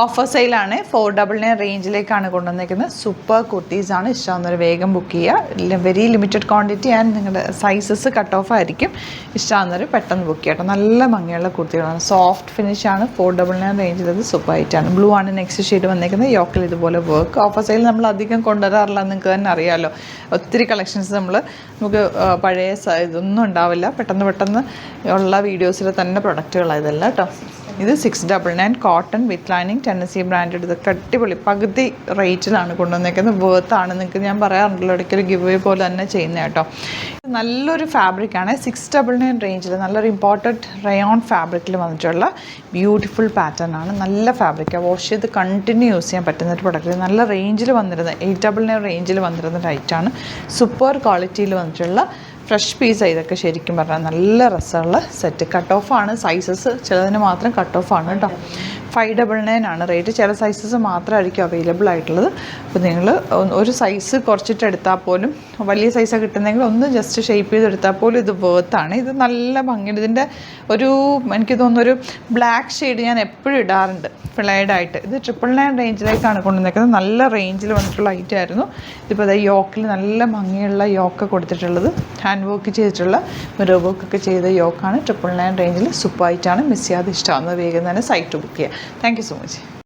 Offer സെയിലാണ്. 499 റേഞ്ചിലേക്കാണ് കൊണ്ടുവന്നിരിക്കുന്നത്. Super കുർത്തീസാണ്. ഇഷ്ടമാകുന്നവർ വേഗം book ചെയ്യുക. വെരി ലിമിറ്റഡ് ക്വാണ്ടിറ്റി ആൻഡ് നിങ്ങളുടെ സൈസസ് കട്ട് ഓഫ് ആയിരിക്കും. ഇഷ്ടമാകുന്നവർ പെട്ടെന്ന് ബുക്ക് ചെയ്യട്ടോ. നല്ല ഭംഗിയുള്ള കുർത്തികളാണ്. സോഫ്റ്റ് ഫിനിഷാണ്. 499 റേഞ്ചിലത് സൂപ്പർ ആയിട്ടാണ്. ബ്ലൂ ആണ് നെക്സ്റ്റ് ഷെയ്ഡ് വന്നിരിക്കുന്നത്. യോക്കിൽ ഇതുപോലെ വർക്ക്. ഓഫർ സെയിൽ നമ്മൾ അധികം കൊണ്ടുവരാറില്ല, നിങ്ങൾക്ക് തന്നെ അറിയാമല്ലോ. ഒത്തിരി കളക്ഷൻസ് നമുക്ക് പഴയ ഇതൊന്നും ഉണ്ടാവില്ല. പെട്ടെന്ന് ഉള്ള വീഡിയോസിൽ തന്നെ പ്രൊഡക്റ്റുകളാണ് ഇതെല്ലാം കേട്ടോ. ഇത് 699 cotton with lining Tennessee branded. ഇതൊക്കെ അടിപൊളി പകുതി റേറ്റിലാണ് കൊണ്ടുവന്നേക്കുന്നത്. വേർത്താണ്. നിങ്ങൾക്ക് ഞാൻ പറയാറുണ്ടല്ലോ, ഇടയ്ക്കൊരു ഗിവ് അവേ പോലെ തന്നെ ചെയ്യുന്നത് കേട്ടോ. നല്ലൊരു ഫാബ്രിക്കാണ്. 699 റേഞ്ചിൽ നല്ലൊരു ഇമ്പോർട്ടൻറ്റ് റയോൺ ഫാബ്രിക്കിൽ വന്നിട്ടുള്ള ബ്യൂട്ടിഫുൾ പാറ്റേൺ ആണ്. നല്ല ഫാബ്രിക്കാണ്. വാഷ് ചെയ്ത് കണ്ടിന്യൂ യൂസ് ചെയ്യാൻ പറ്റുന്ന ഒരു പ്രൊഡക്റ്റ്. നല്ല റേഞ്ചിൽ വന്നിരുന്നത് 899 റേഞ്ചിൽ വന്നിരുന്ന റൈറ്റാണ്. സൂപ്പർ ക്വാളിറ്റിയിൽ വന്നിട്ടുള്ള ഫ്രഷ് പീസാണ് ഇതൊക്കെ. ശരിക്കും പറഞ്ഞാൽ നല്ല രസമുള്ള സെറ്റ്. കട്ട് ഓഫാണ് സൈസസ്, ചിലതിന് മാത്രം കട്ട് ഓഫാണ് കേട്ടോ. 599 ആണ് റേറ്റ്. ചില സൈസസ് മാത്രമായിരിക്കും അവൈലബിൾ ആയിട്ടുള്ളത്. അപ്പോൾ നിങ്ങൾ ഒരു സൈസ് കുറച്ചിട്ട് എടുത്താൽ പോലും, വലിയ സൈസാണ് കിട്ടുന്നതെങ്കിൽ ഒന്ന് ജസ്റ്റ് ഷേപ്പ് ചെയ്തെടുത്താൽ പോലും ഇത് വേർത്താണ്. ഇത് നല്ല ഭംഗിയുണ്ട്. ഇതിൻ്റെ എനിക്ക് തോന്നുന്നൊരു ബ്ലാക്ക് ഷെയ്ഡ് ഞാൻ എപ്പോഴും ഇടാറുണ്ട് ഫ്ലെയർഡായിട്ട്. ഇത് 999 റേഞ്ചിലേക്കാണ് കൊണ്ടുവന്നേക്കുന്നത്. നല്ല റേഞ്ചിൽ വന്നിട്ടുള്ള ഐറ്റം ആയിരുന്നു. ഇതിപ്പോൾ അതായത് യോക്കിൽ നല്ല ഭംഗിയുള്ള യോക്ക് കൊടുത്തിട്ടുള്ളത്. ഹാൻഡ് വർക്ക് ചെയ്തിട്ടുള്ള മിറർ വർക്കൊക്കെ ചെയ്ത യോക്കാണ്. 999 റേഞ്ചിൽ സൂപ്പർ ആയിട്ടാണ്. മിസ് ചെയ്യാതെ ഇഷ്ടമാകുന്നത് വേഗം തന്നെ സൈറ്റ് ബുക്ക് ചെയ്യുക. Thank you so much.